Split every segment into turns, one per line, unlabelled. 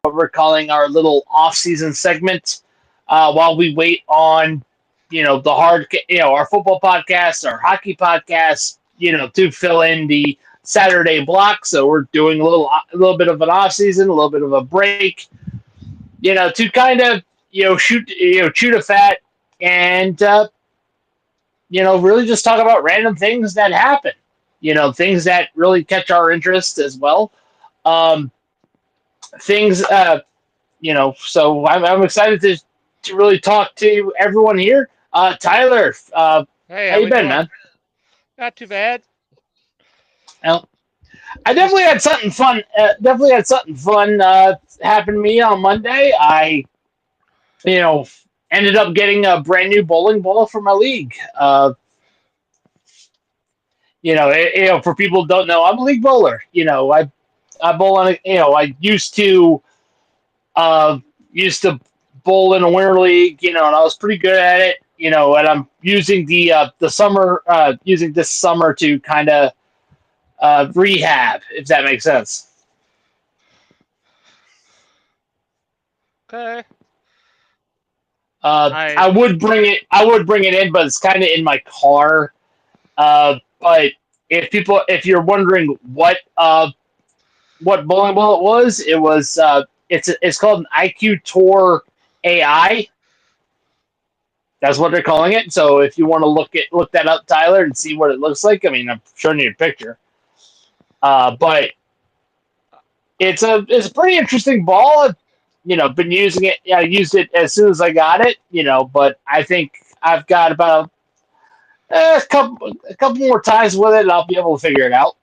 what we're calling our little off-season segment while we wait on, our football podcast, our hockey podcast, to fill in the Saturday block. So we're doing a little bit of an off-season, a little bit of a break, to kind of, chew the fat and, really just talk about random things that happen, things that really catch our interest as well. Um, things, so I'm excited to really talk to everyone here. Tyler,
Hey,
how
how
you
we
been,
doing?
man?
Not too bad.
Well, I
Just
definitely had something fun. Happen to me on Monday. I, you know, ended up getting a brand new bowling ball for my league. For people who don't know, I'm a league bowler. I bowl on. I uh, used to bowl in a winter league. And I was pretty good at it. And I'm using the summer, using this summer to kind of rehab, if that makes sense.
okay.
I
I
would bring it. I would bring it in, but it's kind of in my car. But if you're wondering what bowling ball it was. It's called an IQ Tour AI. That's what they're calling it. So if you want to look that up, Tyler, and see what it looks like, I mean, I'm showing you a picture. But it's a pretty interesting ball. I've, been using it. I used it as soon as I got it. But I think I've got about a couple more times with it, and I'll be able to figure it out.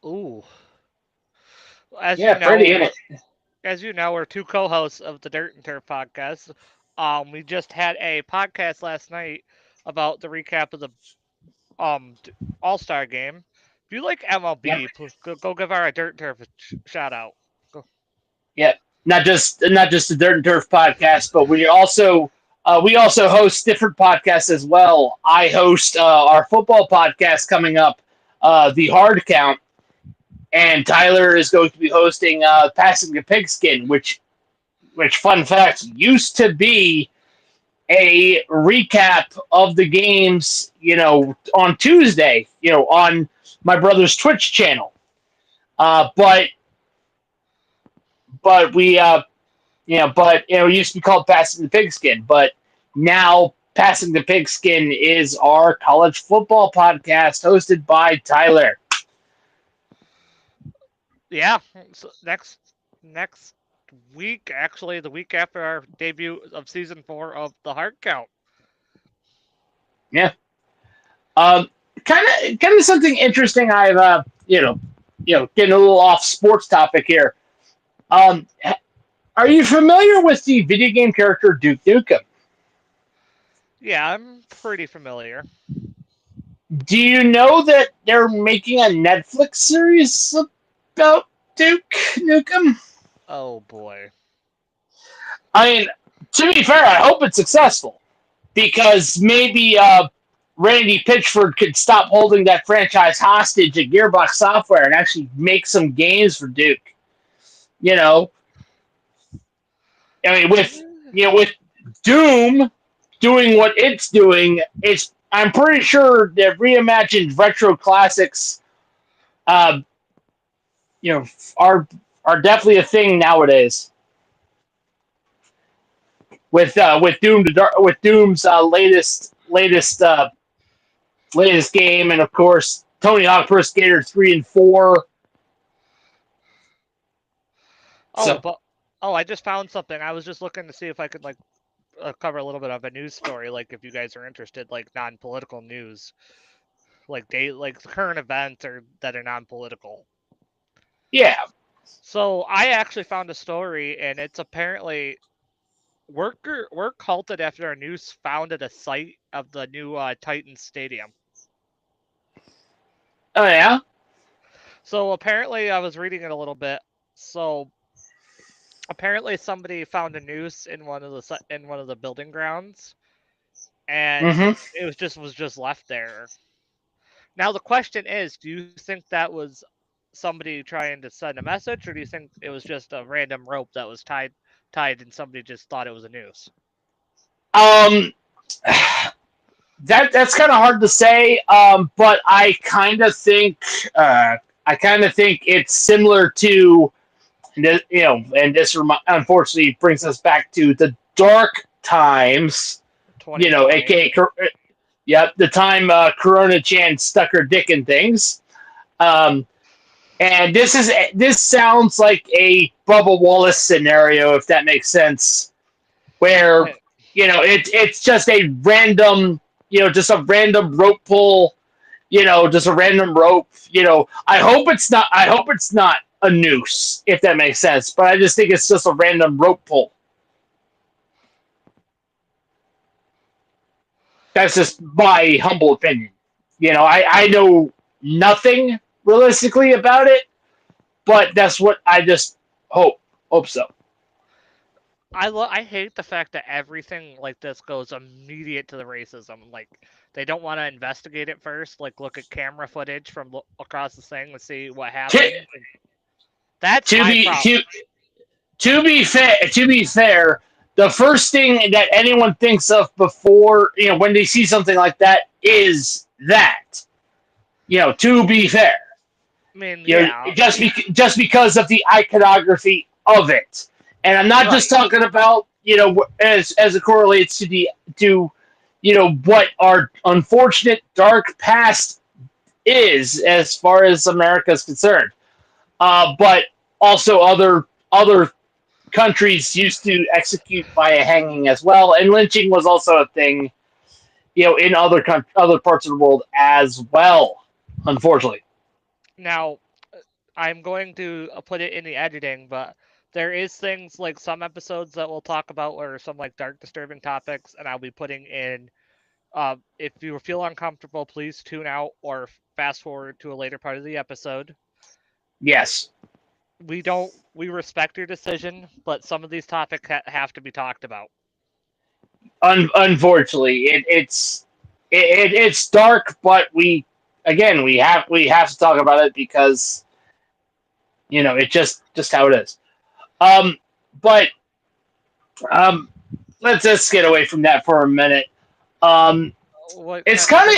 ooh. As you
Yeah, pretty
know,
in
we're
it.
two co-hosts of the Dirt and Turf podcast. We just had a podcast last night about the recap of the All-Star game. If you like
Yep,
MLB, please go give our Dirt and Turf a shout out. Go.
yep. Not just the Dirt and Turf podcast, but we also host different podcasts as well. I host our football podcast coming up, the Hard Count, and Tyler is going to be hosting Passing the Pigskin, which fun fact used to be a recap of the games, on Tuesday, on my brother's Twitch channel. But we, it used to be called Passing the Pigskin, but now Passing the Pigskin is our college football podcast hosted by Tyler.
Yeah. So next week, actually, the week after our debut of season 4 of the Heart Count.
Yeah. Um, kind of something interesting. I've, getting a little off sports topic here. Um, are you familiar with the video game character Duke Nukem?
Yeah, I'm pretty familiar.
Do you know that they're making a Netflix series about Duke Nukem?
Oh boy.
I mean, to be fair, I hope it's successful because maybe Randy Pitchford could stop holding that franchise hostage at Gearbox Software and actually make some games for Duke. You know, I mean, with Doom doing what it's doing, it's I'm pretty sure that reimagined retro classics, uh, you know, are definitely a thing nowadays. With Doom's latest game, and of course Tony Hawk Pro Skater 3 and 4.
Oh,
So
but I just found something. I was just looking to see if I could cover a little bit of a news story, like if you guys are interested, like non-political news, like current events or that are non-political.
yeah.
So I actually found a story, and it's apparently work halted after a news found at a site of the new Titans Stadium.
Oh yeah.
So apparently, I was reading it a little bit. So apparently, somebody found a noose in one of the building grounds, and
Mm-hmm.
it was just left there. Now the question is, do you think that was somebody trying to send a message, or do you think it was just a random rope that was tied and somebody just thought it was a noose?
Um, that's kind of hard to say. But I kind of think it's similar to this, and this unfortunately brings us back to the dark times.
2020.
Aka, yep, the time Corona Chan stuck her dick in things. And this sounds like a Bubba Wallace scenario, if that makes sense, where it's just a random, just a random rope pull, just a random rope. I hope it's not. I hope it's not a noose, if that makes sense. But I just think it's just a random rope pull. That's just my humble opinion. I know nothing realistically about it, but that's what I just hope so.
I hate the fact that everything like this goes immediate to the racism. Like they don't want to investigate it first. Like look at camera footage from across the thing to see what happened. That's my problem.
To be fair, the first thing that anyone thinks of before when they see something like that is that. To be fair.
I mean,
just because of the iconography of it, and I'm not just talking about as it correlates to what our unfortunate dark past is as far as America is concerned, but also other countries used to execute via hanging as well, and lynching was also a thing, in other parts of the world as well, unfortunately.
Now, I'm going to put it in the editing, but there is things like some episodes that we'll talk about or some like dark, disturbing topics, and I'll be putting in. If you feel uncomfortable, please tune out or fast forward to a later part of the episode.
Yes.
We respect your decision, but some of these topics have to be talked about.
Unfortunately, it's dark, but we have to talk about it because it's just how it is. But let's just get away from that for a minute. It's kind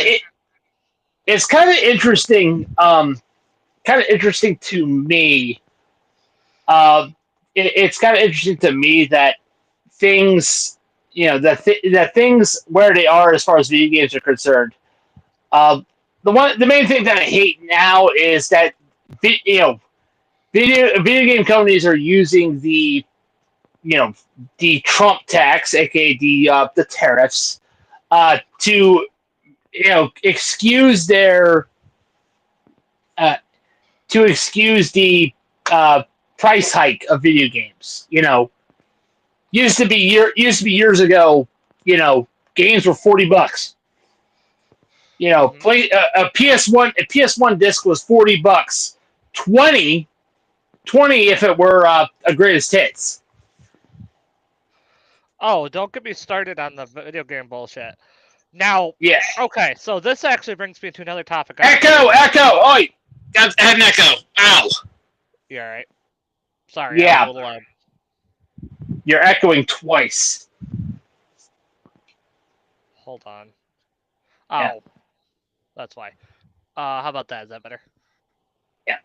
of interesting. Kind of interesting to me. It's kind of interesting to me that things, that things where they are as far as video games are concerned. The main thing that I hate now is that video game companies are using the Trump tax, aka the tariffs, to excuse the price hike of video games. Used to be years ago. Games were $40. Play a PS1 disc was $40. 20 if it were a greatest hits.
Oh, don't get me started on the video game bullshit. Now,
yeah.
Okay, so this actually brings me to another topic.
Echo! Oi! I had an echo. Ow!
You all right? Sorry.
Yeah.
I'm a little loud.
You're echoing twice.
Hold on. Oh, yeah. That's why. How about that? Is that better?
Yeah.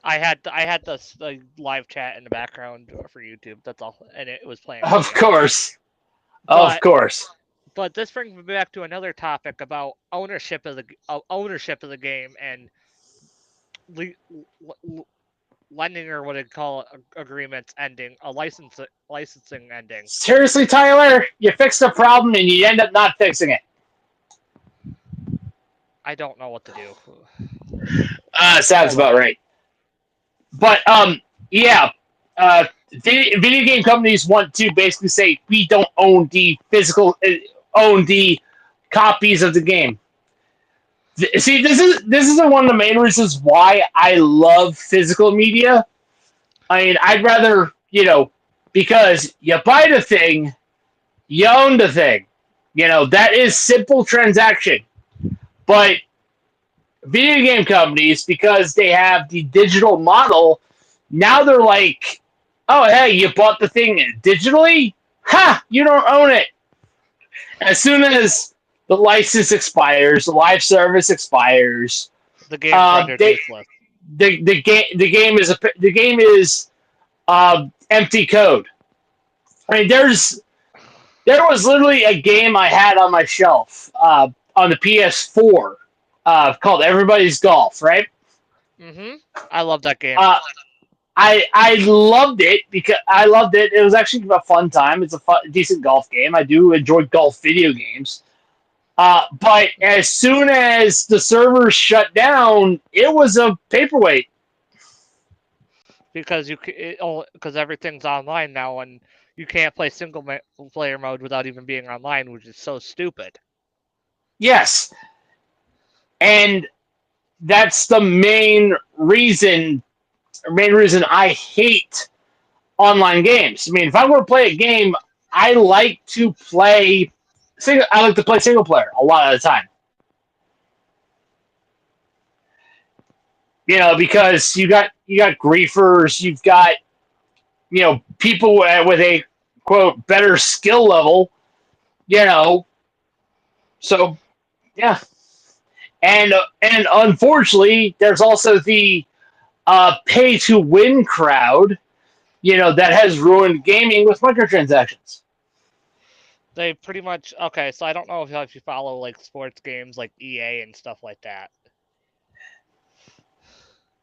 I had the live chat in the background for YouTube. That's all, and it was playing.
Of course. Of course.
But this brings me back to another topic about ownership of the game and lending, or what I call agreements ending, a licensing ending.
Seriously, Tyler, you fix the problem and you end up not fixing it.
I don't know what to do.
Sounds about right. But yeah, video game companies want to basically say we don't own the copies of the game. See, this is one of the main reasons why I love physical media. I mean, I'd rather, because you buy the thing, you own the thing. That is simple transaction. But video game companies, because they have the digital model, now they're like, oh, hey, you bought the thing digitally? Ha! You don't own it. As soon as the license expires, the live service expires,
The game's rendered
they
useless.
the game is empty code. I mean, there was literally a game I had on my shelf on the PS4 called Everybody's Golf, right?
I love that game.
I loved it because I loved it. It was actually a fun time. It's a decent golf game. I do enjoy golf video games. But as soon as the servers shut down, it was a paperweight.
Because because everything's online now, and you can't play single player mode without even being online, which is so stupid.
Yes, and that's the main reason. Main reason I hate online games. I mean, if I were to play a game, I like to play. I like to play single player a lot of the time. Because you got griefers, you've got people with a quote better skill level. So yeah, and unfortunately, there's also the pay to win crowd. That has ruined gaming with microtransactions.
They pretty much okay. So I don't know if you follow like sports games like EA and stuff like that.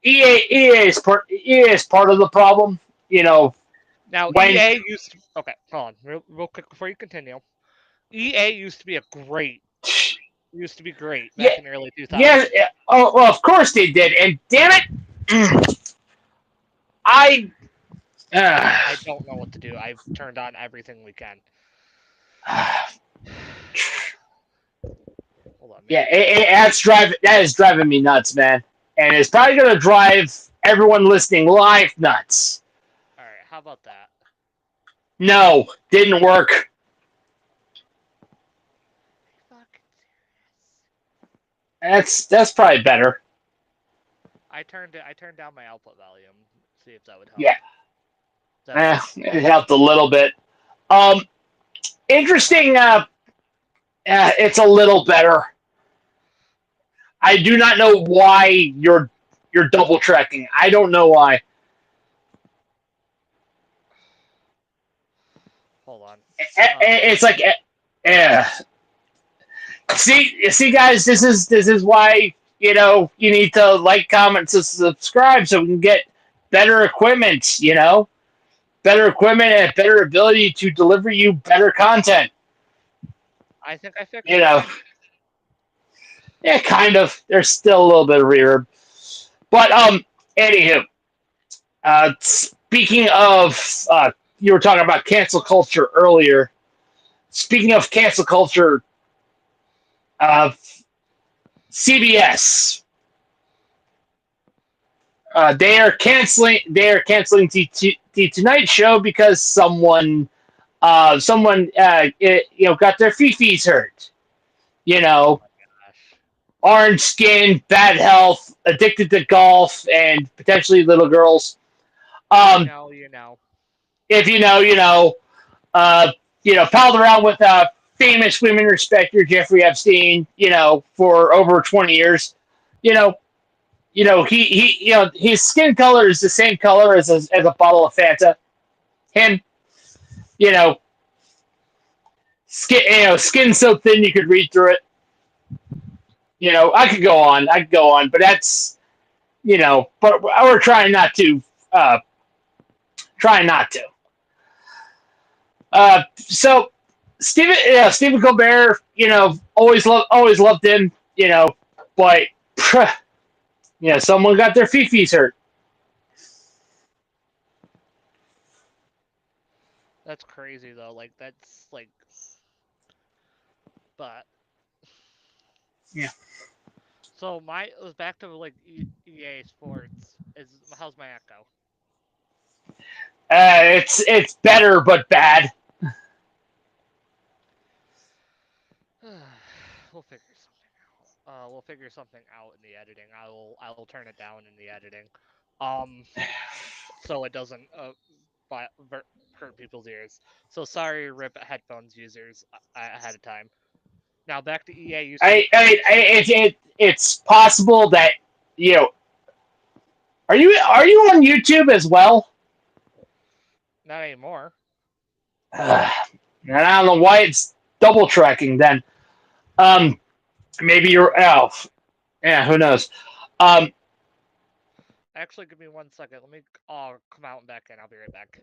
EA is part of the problem.
Now
when
EA used to, okay. Hold on, real quick before you continue. EA used to be great
yeah,
back in the early 2000s.
yeah, oh, well, of course they did, and damn it, I
don't know what to do. I've turned on everything we can. Hold on.
Yeah, that is driving me nuts, man, and it's probably gonna drive everyone listening live nuts.
All right, how about that?
No, didn't work. That's probably better.
I turned down my output volume. See if that would help.
Yeah, it helped a little bit. Interesting. It's a little better. I do not know why you're double tracking. I don't know why.
Hold on.
It's like, see, guys, this is why you need to like, comment, and subscribe so we can get better equipment. Better equipment and better ability to deliver you better content.
I think I fixed it.
Yeah, kind of. There's still a little bit of reverb. But anywho, speaking of, you were talking about cancel culture earlier. Speaking of cancel culture, CBS, they are canceling the Tonight Show because someone got their fifis hurt. Orange skin, bad health, addicted to golf, and potentially little girls.
You know.
If you know, you know. Palled around with famous women respecter Jeffrey Epstein, for over 20 years. His skin color is the same color as a bottle of Fanta. Him, skin so thin you could read through it. I could go on, but that's, but we're trying not to. So Stephen Colbert, always loved him, but someone got their fifis hurt.
That's crazy though. Like that's like, but
yeah.
So back to like EA Sports. How's my echo?
It's better but bad.
We'll figure something We'll figure something out in the editing. I will turn it down in the editing, um, so it doesn't hurt people's ears. So sorry, rip headphones users ahead of time. Now back to EA used to be pretty.
It's possible that you know. Are you on YouTube as well?
Not anymore.
And I don't know why it's double tracking then. Um, maybe you're Alf. Yeah, who knows? Um,
Actually, give me 1 second. Let me come out and back in. I'll be right back.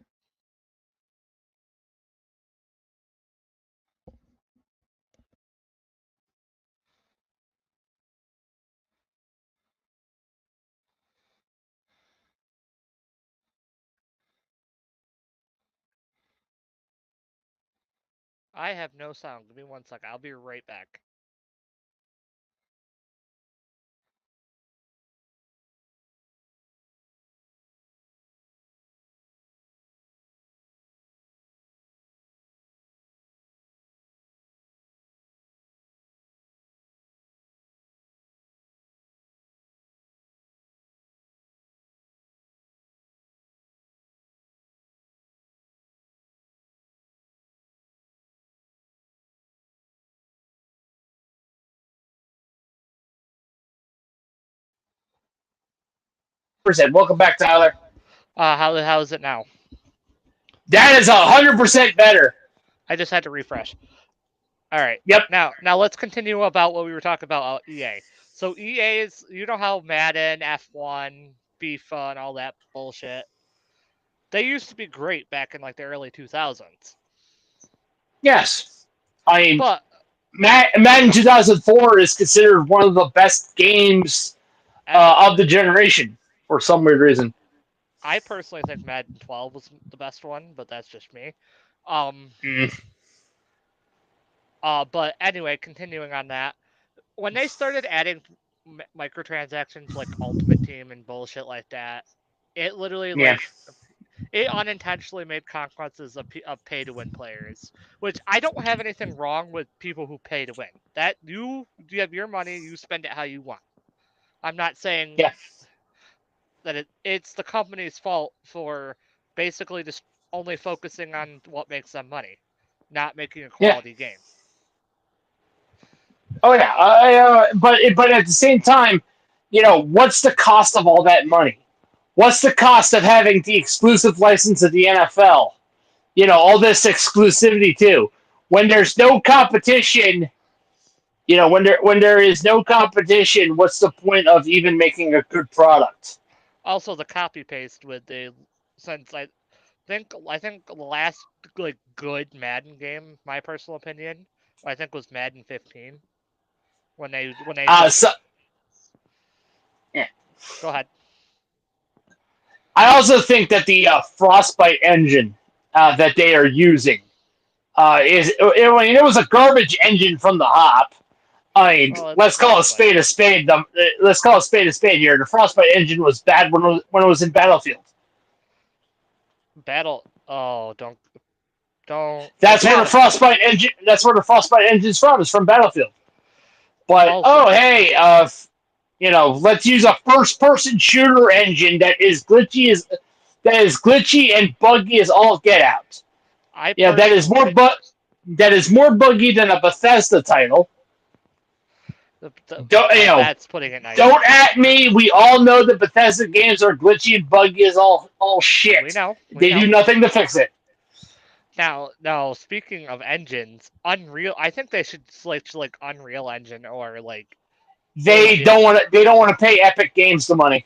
I have no sound. Give me 1 second. I'll be right back.
Welcome back, Tyler.
How is it now?
That is 100% better.
I just had to refresh. All right.
Yep.
Now let's continue about what we were talking about EA. So EA is, you know how Madden, F1, FIFA, and all that bullshit. They used to be great back in like the early 2000s.
Yes. I mean,
But
Madden 2004 is considered one of the best games of the generation for some weird reason.
I personally think Madden 12 was the best one, but that's just me. But anyway, continuing on that, when they started adding microtransactions like Ultimate Team and bullshit like that, it literally
Yeah.
it unintentionally made conquests of pay-to-win players, which I don't have anything wrong with people who pay to win. That you have your money, you spend it how you want. I'm not saying
Yeah.
that it's the company's fault for basically just only focusing on what makes them money, not making a quality game.
Oh yeah, but at the same time, what's the cost of all that money? What's the cost of having the exclusive license of the NFL? All this exclusivity too. When there's no competition, when there is no competition, what's the point of even making a good product?
Also, the copy paste with the since I think the last like good Madden game, my personal opinion, I think was Madden 15. When they
yeah.
Go ahead.
I also think that the Frostbite engine that they are using it was a garbage engine from the hop. I mean, let's call a spade a spade. Let's call a spade here. The Frostbite engine was bad when it was in Battlefield.
Oh, don't.
That's where the Frostbite engine. That's where the Frostbite engine's from. It's from Battlefield. But hey, let's use a first-person shooter engine that is glitchy and buggy as all get out. That is more buggy than a Bethesda title.
That's putting it nice.
Don't at me. We all know that Bethesda games are glitchy and buggy as all shit.
We know.
They do nothing to fix it.
Now, speaking of engines, Unreal. I think they should switch like Unreal Engine or like.
They don't want to. They don't want to pay Epic Games the money.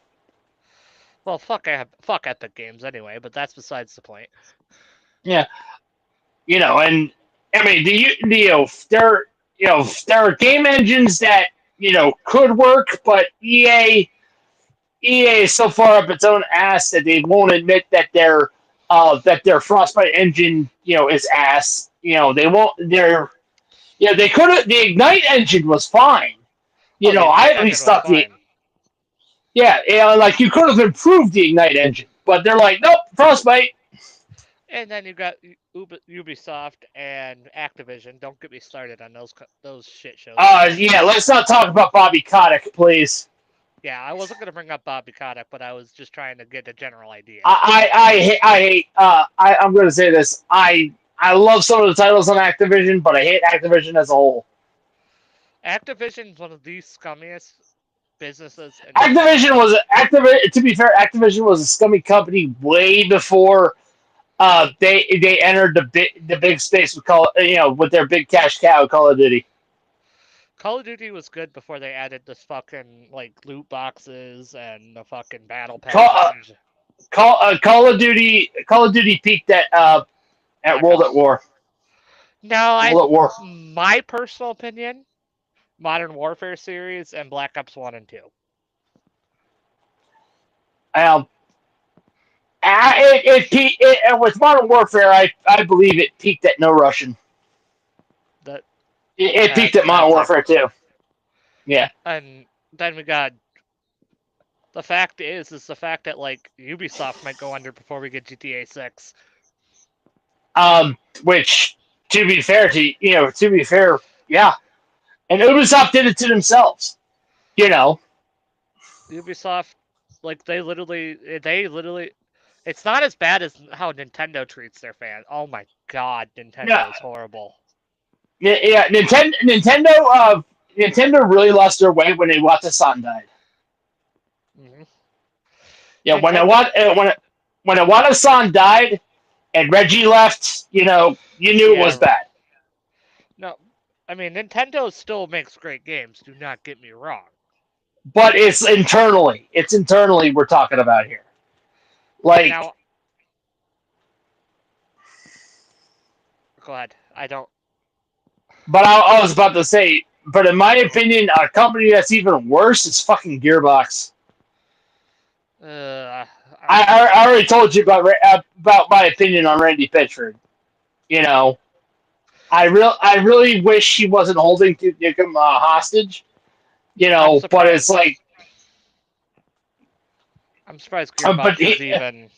Well, fuck Epic Games anyway, but that's besides the point.
Yeah, and I mean, there are game engines that could work, but EA is so far up its own ass that they won't admit that their Frostbite engine is ass. They won't. They could have. The Ignite engine was fine. I at least thought like you could have improved the Ignite engine, but they're like, nope, Frostbite.
And then you got Ubisoft and Activision. Don't get me started on those shit shows.
Yeah, let's not talk about Bobby Kotick, please.
Yeah, I wasn't gonna bring up Bobby Kotick, but I was just trying to get a general idea.
I'm going to say this. I love some of the titles on Activision, but I hate Activision as a whole.
Activision's one of the scummiest businesses.
To be fair, Activision was a scummy company way before they entered the big space with with their big cash cow, Call of Duty.
Call of Duty was good before they added this fucking like loot boxes and the fucking battle passes.
Call of Duty peaked at World at War.
No,
World at War.
My personal opinion, Modern Warfare series and Black Ops 1 and 2.
With Modern Warfare, I believe it peaked at No Russian. It peaked at Modern Warfare 2. Yeah.
And then we got the fact is the fact that like Ubisoft might go under before we get GTA 6.
Which to be fair, yeah. And Ubisoft did it to themselves.
Ubisoft, like they literally it's not as bad as how Nintendo treats their fans. Oh my god, Nintendo is horrible.
Yeah, Nintendo really lost their way when Iwata-san died.
Mm-hmm.
Yeah, when Iwata-san died and Reggie left, you knew it was bad.
No, I mean Nintendo still makes great games. Do not get me wrong.
But it's internally we're talking about here. Like,
now, go ahead. I don't.
But I was about to say, but in my opinion, a company that's even worse is fucking Gearbox. I already told you about my opinion on Randy Pitchford. I really wish he wasn't holding Nukem hostage. But it's like
I'm surprised Gearbox is even.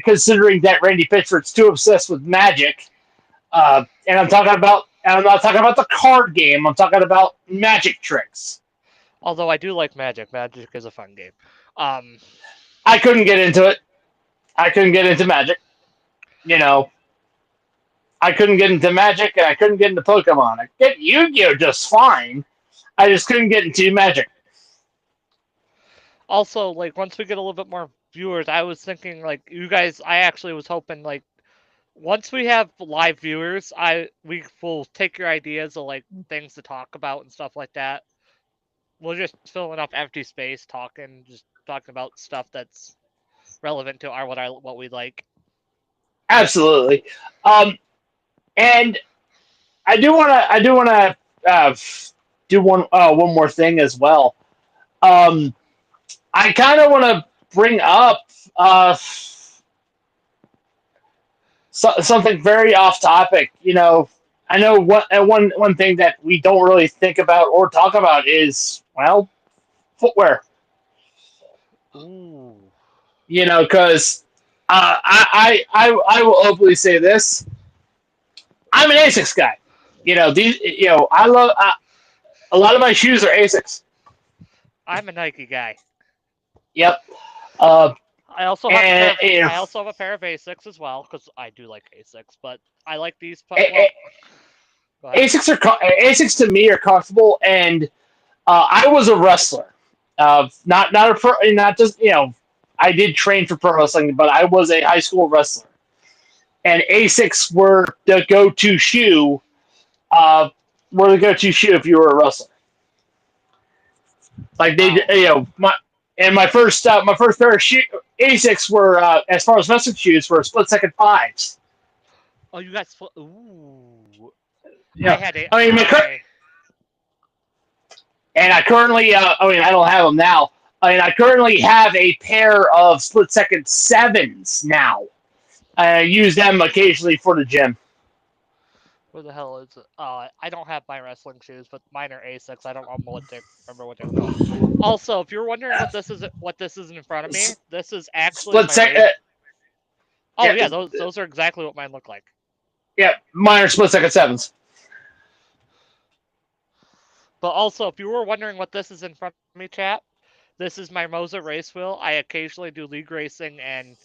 Considering that Randy Pitchford's too obsessed with Magic, and I'm not talking about the card game. I'm talking about magic tricks.
Although I do like Magic. Magic is a fun game.
I couldn't get into it. I couldn't get into Magic. I couldn't get into Magic, and I couldn't get into Pokemon. I get Yu-Gi-Oh! Just fine. I just couldn't get into Magic.
Also, like, once we get a little bit more viewers, I was thinking, like, you guys, I actually was hoping, like, once we have live viewers, we will take your ideas of, like, things to talk about and stuff like that. We'll just fill enough empty space talking about stuff that's relevant to what we like.
Absolutely. And I do want to do one more thing as well. I kind of want to bring up something very off topic. I know one thing that we don't really think about or talk about is, well, footwear.
Ooh.
Because I will openly say this. I'm an Asics guy. I love a lot of my shoes are Asics.
I'm a Nike guy.
Yep.
I also have a pair of Asics as well because I do like Asics, but I like these.
Asics to me are comfortable, and I was a wrestler. Not just I did train for pro wrestling, but I was a high school wrestler, and Asics were the go-to shoe. If you were a wrestler. Like my first pair of Asics were as far as wrestling shoes were split second fives.
Oh, you got split. Ooh.
Yeah. And I currently, I don't have them now. And I currently have a pair of split second sevens now. I use them occasionally for the gym.
Where the hell is it? I don't have my wrestling shoes, but mine are Asics. I don't remember what they're called. Also, if you're wondering what this is in front of me, this is actually Oh
Yeah,
yeah, those are exactly what mine look like.
yeah. Mine are split second sevens.
But also, if you were wondering what this is in front of me, chat, this is my Moza race wheel. I occasionally do league racing and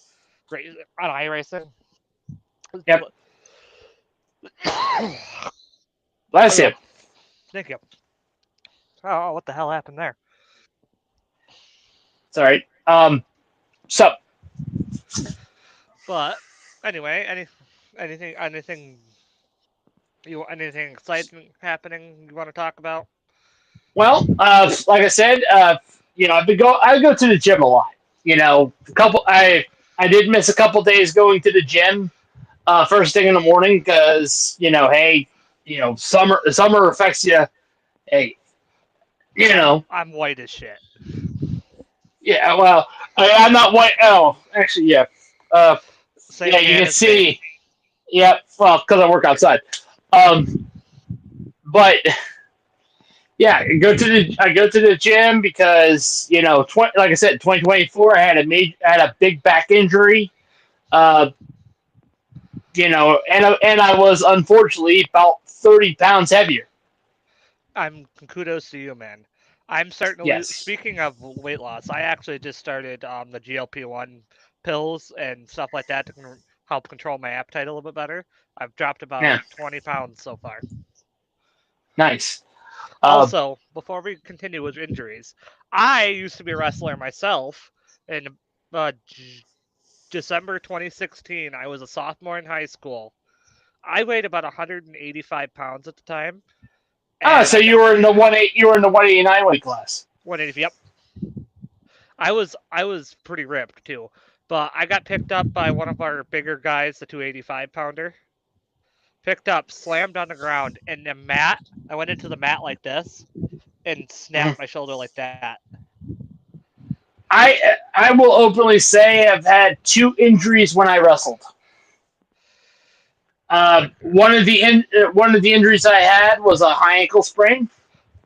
on iRacing.
Yep. Bless you.
Oh, thank you. Oh, what the hell happened there?
It's all right. So
But anyway, anything exciting happening you want to talk about?
well, like I said, I go to the gym a lot. I did miss a couple days going to the gym first thing in the morning because hey, summer affects you. Hey, you know,
I'm white as shit.
yeah. Well, I'm not white. Oh, actually, yeah. Uh,
Same
yeah, you
tan
can
as me.
see. Yeah, well, because I work outside. But yeah, I go to the gym because like I said, 2024 I had a big back injury. Uh, and I was unfortunately about 30 pounds heavier.
I'm kudos to you, man. I'm starting to lose.
Yes.
Speaking of weight loss, I actually just started the GLP-1 pills and stuff like that to help control my appetite a little bit better. I've dropped about
Yeah.
20 pounds so far.
Nice. Uh,
Also, before we continue with injuries, I used to be a wrestler myself. In December 2016, I was a sophomore in high school. I weighed about 185 pounds at the time, and
so
I got
you were in the 189 weight class.
180. Yep, I was pretty ripped too, but I got picked up by one of our bigger guys, the 285 pounder. Picked up, slammed on the ground, and the mat. I went into the mat like this and snapped
Mhm.
my shoulder like that.
I will openly say I've had two injuries when I wrestled. One of the injuries I had was a high ankle sprain.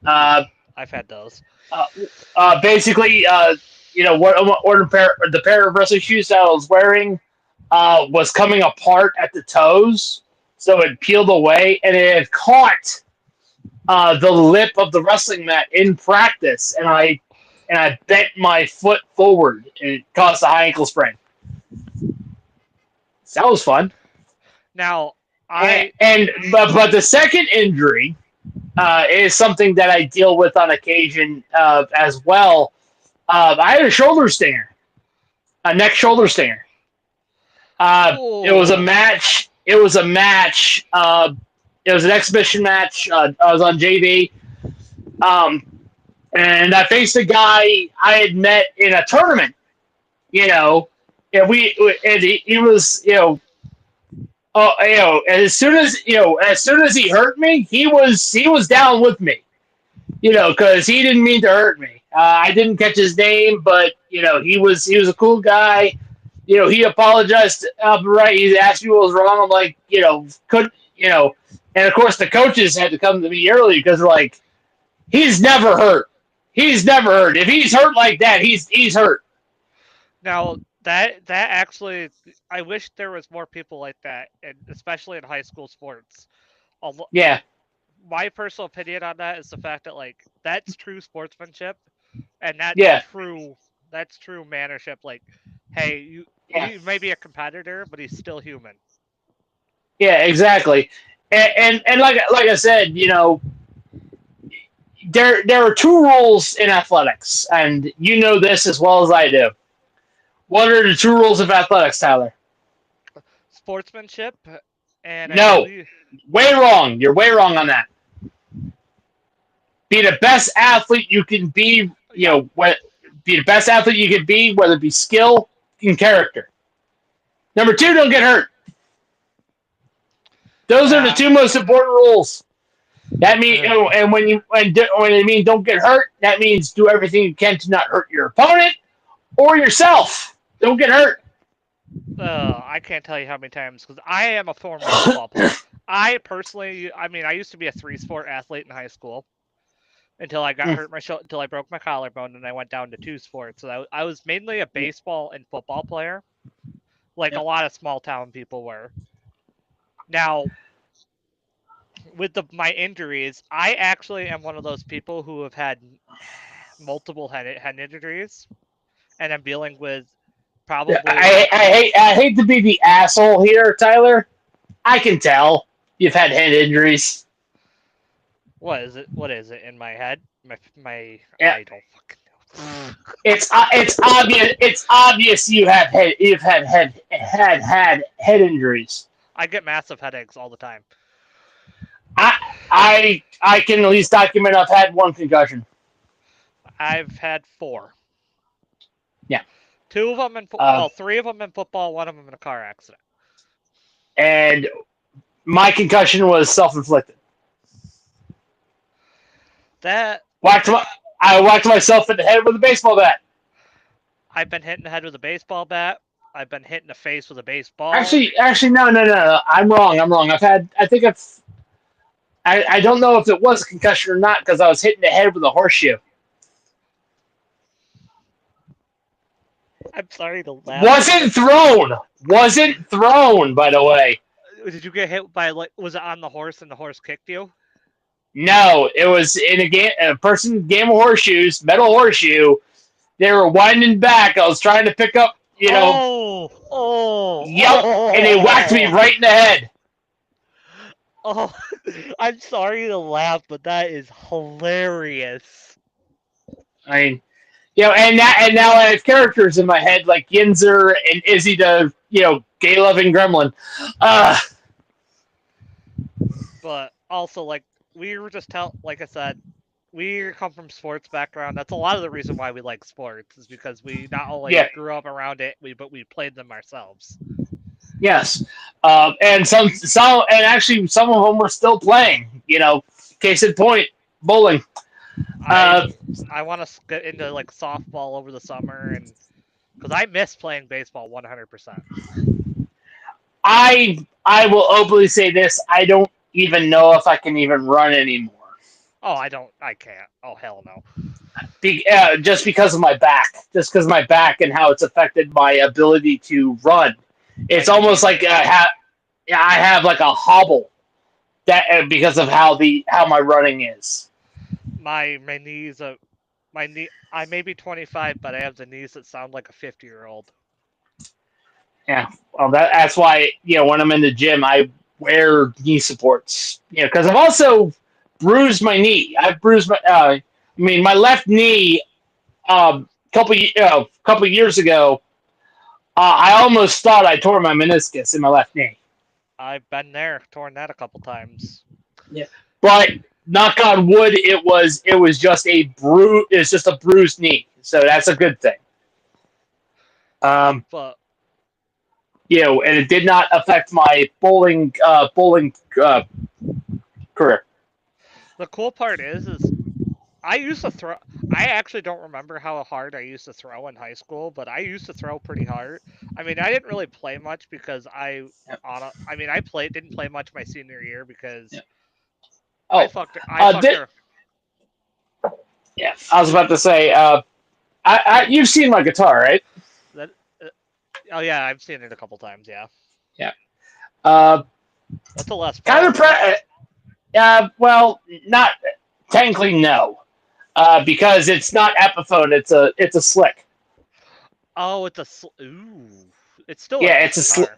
Oof,
Uh,
I've had those.
uh, Basically, the pair of wrestling shoes that I was wearing was coming apart at the toes, so it peeled away, and it had caught the lip of the wrestling mat in practice, and I bent my foot forward, and it caused a high ankle sprain. So that was fun.
Now, I
But the second injury is something that I deal with on occasion as well. I had a shoulder stinger, a neck shoulder stinger. It was a
oh
match. It was a match. It was an exhibition match. I was on JV, um, and I faced a guy I had met in a tournament. You know, and he was as soon as he hurt me, he was down with me. Because he didn't mean to hurt me. I didn't catch his name, but he was a cool guy. He apologized outright. He asked me what was wrong. I'm like, and of course the coaches had to come to me early because they're like, he's never hurt. He's never hurt. If he's hurt like that, he's hurt.
now that actually, I wish there was more people like that, and especially in high school sports.
Yeah,
My personal opinion on that is the fact that like that's true sportsmanship, and
yeah,
that's true mannership. Like, hey,
yeah,
he may be a competitor, but he's still human.
yeah, exactly. And like I said, there are two rules in athletics, and you know this as well as I do. What are the two rules of athletics, Tyler?
Sportsmanship, and I
No,
believe
way wrong. You're way wrong on that. Be the best athlete you can be.
yeah.
Be the best athlete you can be, whether it be skill and character. Number two, don't get hurt. Those are the
Uh,
two most important rules. That means,
uh,
and when they mean don't get hurt, that means do everything you can to not hurt your opponent or yourself. Don't get hurt.
I can't tell you how many times because I am a former football player. I personally, I mean, I used to be a three-sport athlete in high school until I got hurt until I broke my collarbone, and I went down to two sports. So I was mainly a baseball and football player. like a lot of small town people were. Now, with my injuries, I actually am one of those people who have had multiple head injuries, and I'm dealing with probably.
I hate to be the asshole here, Tyler. I can tell you've had head injuries.
What is it? What is it in my head? My
Yeah.
I don't fucking know.
It's obvious. It's obvious you've had head injuries.
I get massive headaches all the time.
I can at least document I've had one concussion.
I've had 4.
Yeah.
2 of them in well, 3 of them in football, 1 of them in a car accident.
And my concussion was self-inflicted.
I
whacked myself in the head with a baseball bat.
I've been hit in the head with a baseball bat. I've been hit in the face with a baseball.
Actually, no. I'm wrong. I don't know if it was a concussion or not because I was hit in the head with a horseshoe.
I'm sorry to laugh.
Wasn't thrown, by the way.
Did you get hit by, like, was it on the horse and the horse kicked you?
No, it was in a person game of horseshoes, metal horseshoe. They were winding back. I was trying to pick up, Yep, and they whacked me right in the head.
Oh, I'm sorry to laugh, but that is hilarious.
I mean, and now I have characters in my head like Yinzer and Izzy the, gay-loving gremlin.
But also, like, we were just like I said, we come from sports background. That's a lot of the reason why we like sports, is because we not only grew up around it, but we played them ourselves.
Yes, and actually some of them were still playing. Case in point, bowling.
I want to get into like softball over the summer, and because I miss playing baseball 100%.
I will openly say this: I don't even know if I can even run anymore.
Oh, I can't. Oh, hell no.
Just because of my back. Just because of my back and how it's affected my ability to run. It's almost like I have like a hobble because of how my running is.
My knees I may be 25, but I have the knees that sound like a 50-year-old.
Yeah, well, that's why when I'm in the gym, I wear knee supports. Because I've also bruised my knee. I've bruised my left knee. Couple years ago, I almost thought I tore my meniscus in my left knee.
I've been there, torn that a couple times.
Yeah, but knock on wood, it was just a bruised knee, so that's a good thing.
But
and it did not affect my bowling career.
The cool part is I used to throw. I actually don't remember how hard I used to throw in high school, but I used to throw pretty hard. I mean, I didn't really play much because didn't play much my senior year because I fucked her.
Yeah, I was about to say, you've seen my guitar, right?
Oh yeah, I've seen it a couple times. Yeah.
Yeah.
What's a Les
Paul? Kind of. Well, not technically no, because it's not Epiphone. It's a Slick.
Oh, it's it's still
it's a Slick.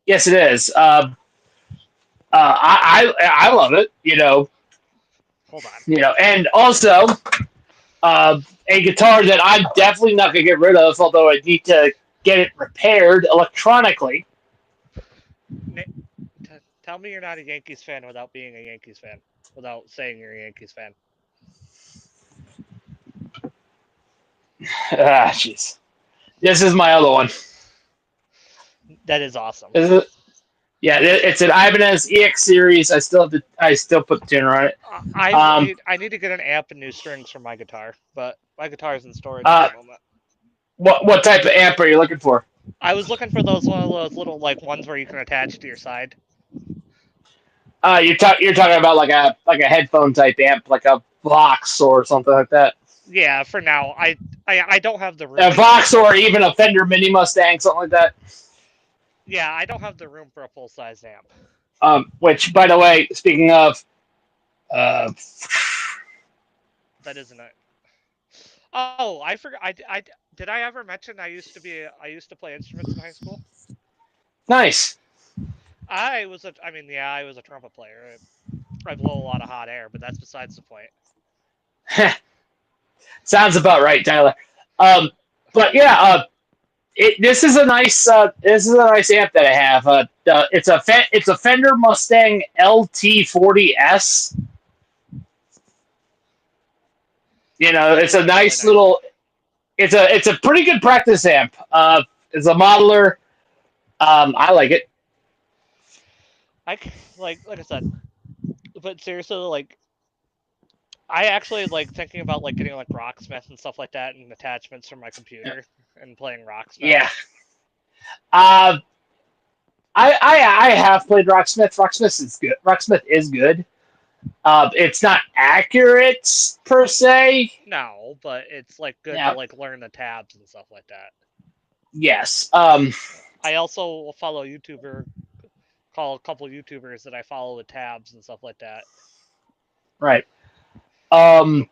Yes, it is. I love it.
Hold on.
And also, a guitar that I'm definitely not gonna get rid of, although I need to get it repaired electronically.
Tell me you're not a Yankees fan without being a Yankees fan, without saying you're a Yankees fan.
Jeez. This is my other one.
That is awesome.
It's an Ibanez EX series. I still put the tuner on it.
I need to get an amp and new strings for my guitar, but my guitar is in storage at the moment.
What type of amp are you looking for?
I was looking for one of those little ones where you can attach to your side.
You're talking about like a headphone type amp, like a Vox or something like that.
Yeah, for now, I don't have the room.
A Vox or even a Fender Mini Mustang, something like that.
Yeah, I don't have the room for a full size amp.
Which, by the way, speaking of, uh,
That isn't it. Oh, I forgot. Did I ever mention I used to play instruments in high school?
nice.
I mean, yeah, I was a trumpet player. I blow a lot of hot air, but that's besides the point.
Sounds about right, Tyler. Um, but yeah, this is a nice amp that I have. It's a Fender Mustang LT40S.
That
It's a
is a really
nice
nice
little.
amp.
It's a pretty good practice amp. It's a modeler. I like it.
Like I said, but seriously, like I actually like thinking about like getting like Rocksmith and stuff like that and attachments for my computer and playing Rocksmith.
Yeah. Uh, I have played Rocksmith. Rocksmith is good. Rocksmith is good. It's not accurate per se.
No, but it's like good to
Yeah.
like learn the tabs and stuff like that.
Yes.
I also follow call a couple YouTubers that I follow with tabs and stuff like that.
Right. Um,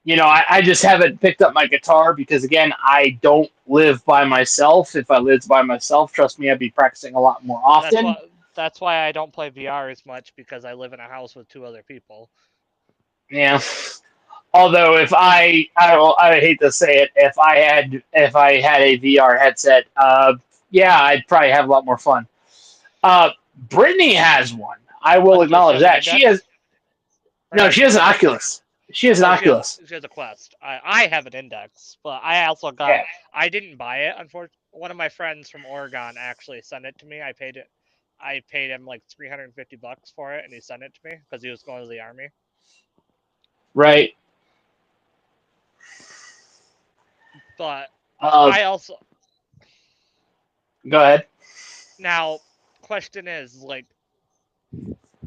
I just haven't picked up my guitar because again, I don't live by myself. If I lived by myself, trust me, I'd be practicing a lot more
That's
often.
why that's why I don't play VR as much because I live in a house with two other people.
Yeah. Although I hate to say it, if I had a VR headset, yeah, I'd probably have a lot more fun. Uh, Brittany has one. I will
What does she
acknowledge
have an
that. She has
index? Or
no,
has
she
an
has an
index?
Oculus. She has an
Oh,
Oculus.
she has a Quest. I have an index, but I also got
Yeah.
I didn't buy it. Unfortunately, one of my friends from Oregon actually sent it to me. I paid him like $350 for it, and he sent it to me because he was going to the army.
Right.
But
Uh,
I also
Go ahead.
now question is like,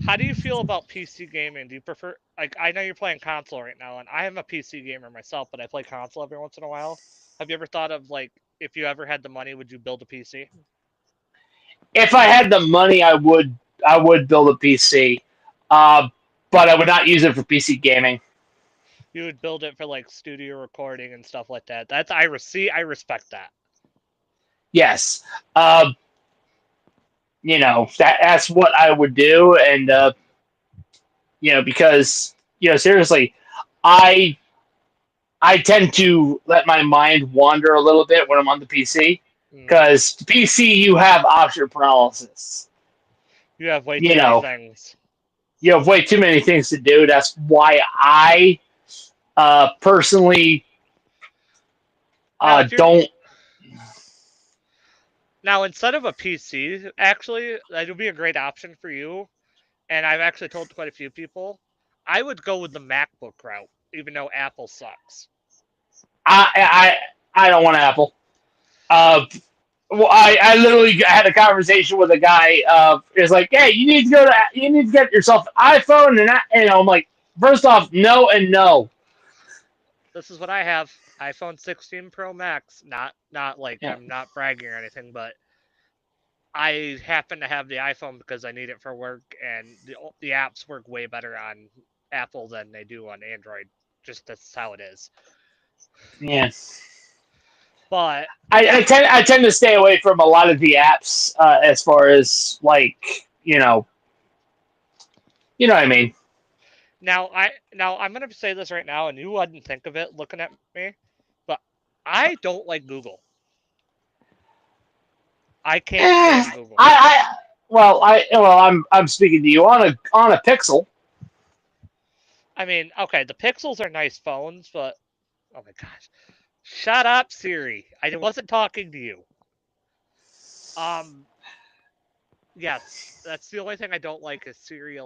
how do you feel about PC gaming? Do you prefer like I know you're playing console right now, and I am a PC gamer myself, but I play console every once in a while. Have you ever thought of like if you ever had the money, would you build a PC?
If I had the money, I would build a PC, uh, but I would not use it for PC gaming.
You would build it for like studio recording and stuff like that. I respect that.
Yes. Uh, that's what I would do, and because seriously, I I tend to let my mind wander a little bit when I'm on the PC
Mm.
because PC you have option paralysis.
You have way
You
too many
know,
things.
you have way too many things to do. That's why I personally
Now if you're
don't.
now instead of a PC, actually that would be a great option for you. And I've actually told quite a few people, I would go with the MacBook route, even though Apple sucks.
I don't want Apple. Uh, well, I literally had a conversation with a guy. It's like, hey, you need to get yourself an iPhone, and I'm like, first off, no and no.
This is what I have. iPhone 16 Pro Max. Not like
Yeah,
I'm not bragging or anything, but I happen to have the iPhone because I need it for work, and the apps work way better on Apple than they do on Android. Just that's how it is.
yeah.
But
I tend to stay away from a lot of the apps as far as like you know what I mean.
now I'm gonna say this right now, and you wouldn't think of it looking at me, but I don't like Google. I can't
Eh,
stand Google.
I'm speaking to you on a Pixel.
I mean, okay, the Pixels are nice phones, but oh my gosh, shut up, Siri. I wasn't talking to you. Um, yes, that's the only thing I don't like is Siri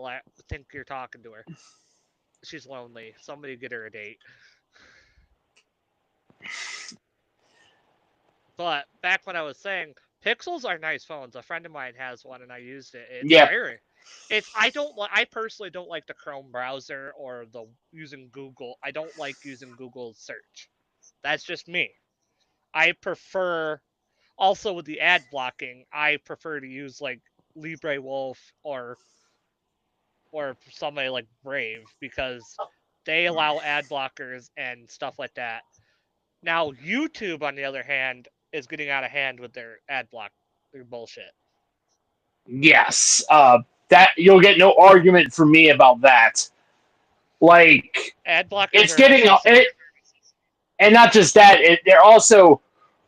think you're talking to her. She's lonely. Somebody get her a date. But back when I was saying, Pixels are nice phones. A friend of mine has one, and I used it. It's
Yeah,
very. It's I don't like. I personally don't like the Chrome browser or the using Google. I don't like using Google search. That's just me. I prefer. Also, with the ad blocking, I prefer to use like LibreWolf or somebody like Brave because they allow ad blockers and stuff like that. Now, YouTube, on the other hand, is getting out of hand with their ad block, their bullshit.
Yes, that you'll get no argument from me about that. Like
Ad blockers
it's
are a
getting
necessity.
it, and not just that. They're also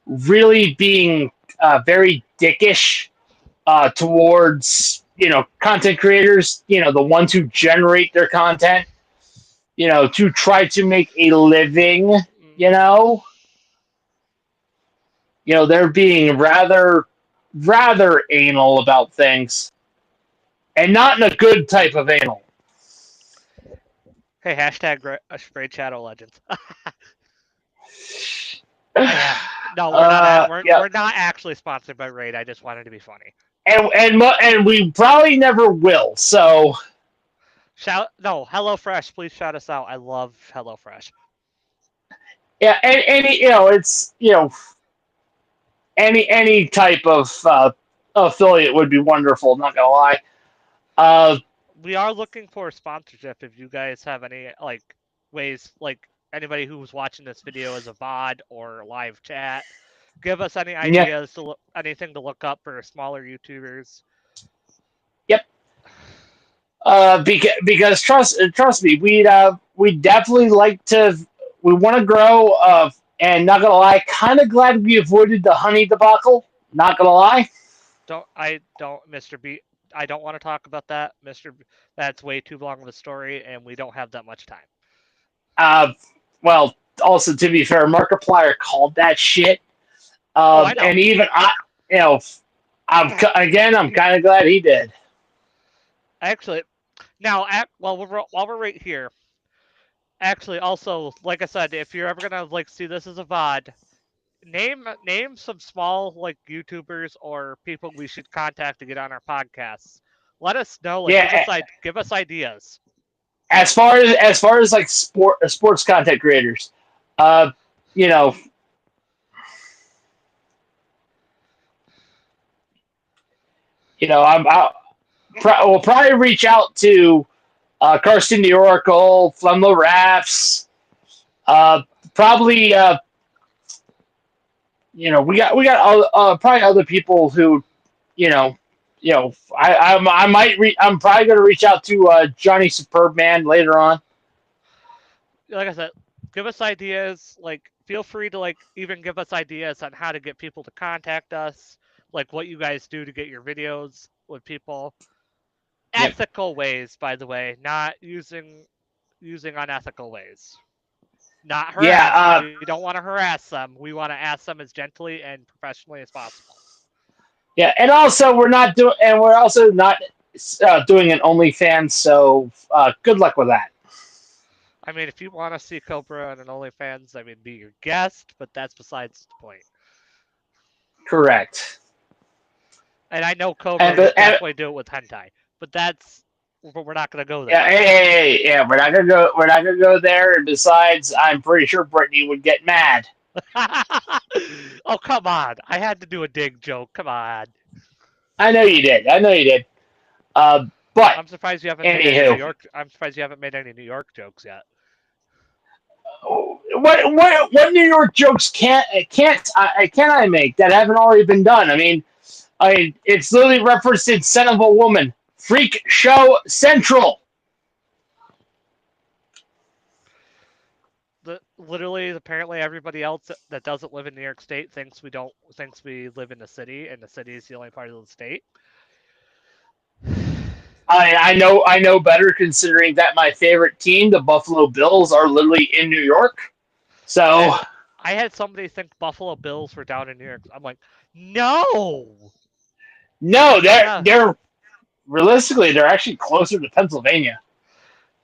really being very dickish towards content creators. The ones who generate their content. To try to make a living. You
Mm-hmm.
know, they're being rather anal about things, and not in a good type of anal.
Hey, hashtag Raid Shadow Legends. Yeah. No, we're not.
Yeah,
We're not actually sponsored by Raid. I just wanted to be funny.
and we probably never will. So
No, HelloFresh. Please shout us out. I love HelloFresh.
yeah, and it's any type of affiliate would be wonderful. Not gonna lie. Uh,
We are looking for sponsorship. If you guys have any like ways, like anybody who's watching this video as a VOD or live chat, give us any
yeah,
ideas to anything to look up for smaller YouTubers.
yep. Because trust me, we definitely like to. We want to grow. And not gonna lie, kind of glad we avoided the honey debacle. Not gonna lie.
Mr. B. I don't want to talk about that, Mr. B. That's way too long of a story, and we don't have that much time.
Uh, well, also to be fair, Markiplier called that shit.
Oh, I know.
And even you know, I'm kind of glad he did.
Actually, now, while we're right here, actually, also, like I said, if you're ever gonna like see this as a VOD, name some small like YouTubers or people we should contact to get on our podcasts. Let us know. Like,
Yeah,
give us ideas.
as far as like sports content creators, uh, you know, we'll probably reach out to Karsten the Oracle, Flemlo Raffs, uh, probably we got probably other people who you know I'm probably gonna reach out to Johnny Superb Man later on.
Like I said, give us ideas. Like, feel free to like even give us ideas on how to get people to contact us. Like what you guys do to get your videos with people.
Yep.
Ethical ways, by the way, not using unethical ways. Not
Yeah.
harass. We don't want to harass them. We want to ask them as gently and professionally as possible.
Yeah, and also we're also not doing an OnlyFans. So good luck with that.
I mean, if you want to see Cobra on an OnlyFans, I mean, be your guest, but that's besides the point.
Correct.
And I know Cobra
And,
would
but, and
definitely do it with hentai, but we're not gonna go
yeah,
there.
yeah, we're not gonna go. We're not gonna go there. And besides, I'm pretty sure Brittany would get mad.
Oh, come on! I had to do a dig joke. Come on.
I know you did. I know you did. But
I'm surprised you haven't made any New
anywho,
York. I'm surprised you haven't made any New York jokes yet.
what New York jokes can I make that haven't already been done? I mean, it's literally referenced in "Son of a Woman," Freak Show Central.
Literally, apparently, everybody else that doesn't live in New York State thinks we live in the city, and the city is the only part of the state.
I know better considering that my favorite team, the Buffalo Bills, are literally in New York. So
And I had somebody think Buffalo Bills were down in New York. I'm like, no.
no, they're
Yeah.
they're realistically they're actually closer to Pennsylvania.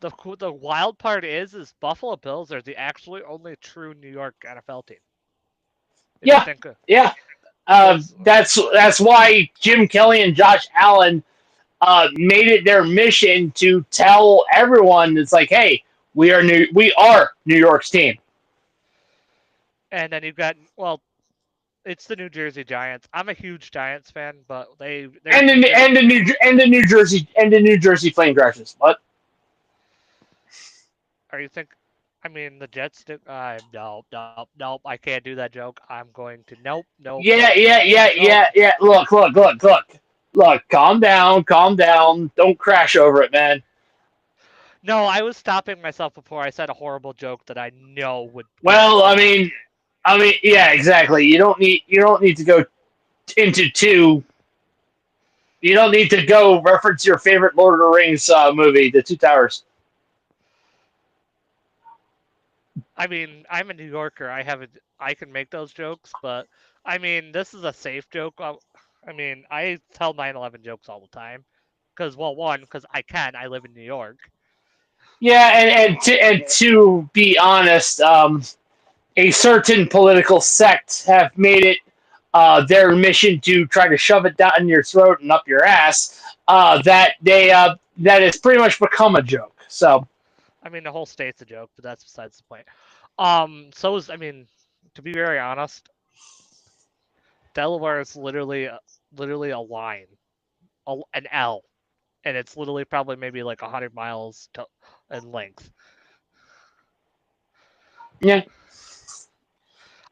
The wild part is Buffalo Bills are the actually only true New York NFL team.
Yeah, yeah. That's why Jim Kelly and Josh Allen made it their mission to tell everyone it's like, hey, we are New York's team.
And then you've got It's the New Jersey Giants. I'm a huge Giants fan, but they're
And the New Jersey Flame Thrashers. What?
Are you think? I mean, the Jets do. No, nope, nope. I can't do that joke. I'm going to. Nope, nope,
Yeah,
nope,
yeah,
nope,
yeah,
nope.
yeah, yeah. Look. Calm down, calm down. Don't crash over it, man.
No, I was stopping myself before I said a horrible joke that I know would get us
Well,
blocked.
yeah, exactly. You don't need to go into two. You don't need to go reference your favorite Lord of the Rings movie, The Two Towers.
I mean, I'm a New Yorker. I can make those jokes, but I mean, this is a safe joke. I mean, I tell 9/11 jokes all the time. Because, well, one, because I can. I live in New York.
Yeah, and to be honest, a certain political sect have made it their mission to try to shove it down your throat and up your ass. That has pretty much become a joke. So
I mean, the whole state's a joke, but that's besides the point. I mean, to be very honest, Delaware is literally a line, an L, and it's literally probably maybe like 100 miles in length.
yeah.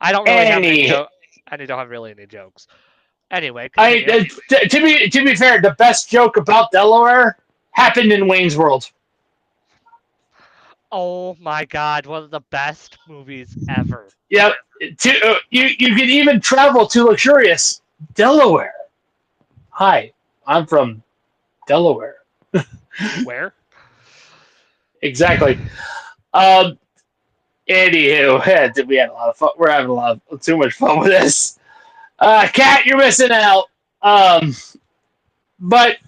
I don't really have any
Any,
joke. I don't have really any jokes. Anyway,
I
continue.
to be fair, the best joke about Delaware happened in Wayne's World.
Oh my God, one of the best movies ever.
Yep. You can even travel to luxurious Delaware. Hi, I'm from Delaware.
Where?
Exactly. Um, Anywho, we had a lot of fun. We're having a lot of too much fun with this. Kat, you're missing out. Um, but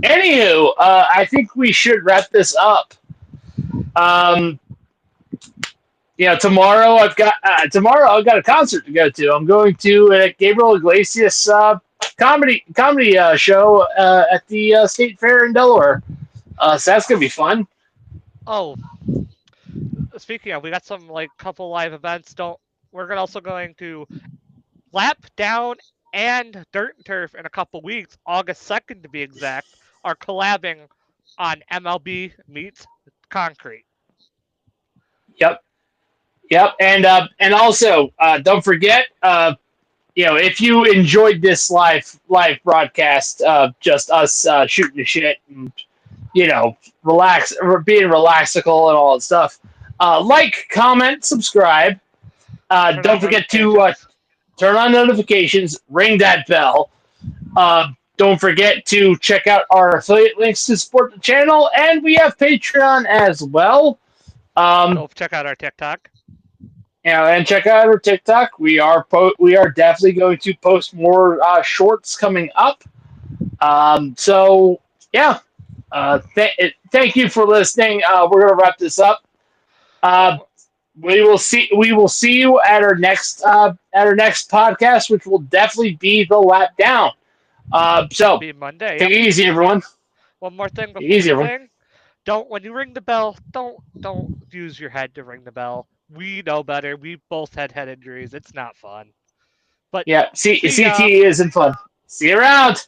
anywho, I think we should wrap this up. Um, tomorrow I've got a concert to go to. I'm going to a Gabriel Iglesias comedy show at the State Fair in Delaware. So that's gonna be fun.
Oh, speaking of, we got some like couple live events. Don't We're also going to Lap Down and Dirt and Turf in a couple weeks, August 2nd to be exact, are collabing on MLB meets Concrete.
Yep, yep, and also don't forget, if you enjoyed this live broadcast, just us shooting the shit and relax, being relaxical and all that stuff. Like, comment, subscribe.
Turn
Don't
on
forget to
notifications.
turn on notifications, ring that bell. Don't forget to check out our affiliate links to support the channel, and we have Patreon as well.
Check out our TikTok.
And check out our TikTok. We are definitely going to post more shorts coming up. So yeah, thank you for listening. We're gonna wrap this up. We will see you at our next podcast, which will definitely be the lap down. So
Be Monday.
take
Yep.
it easy, everyone.
One more thing
Take it
before
easy,
we
everyone.
sing. When you ring the bell, don't use your head to ring the bell. We know better. We both had head injuries. It's not fun. But
Yeah,
see ya.
CTE isn't fun. See you around.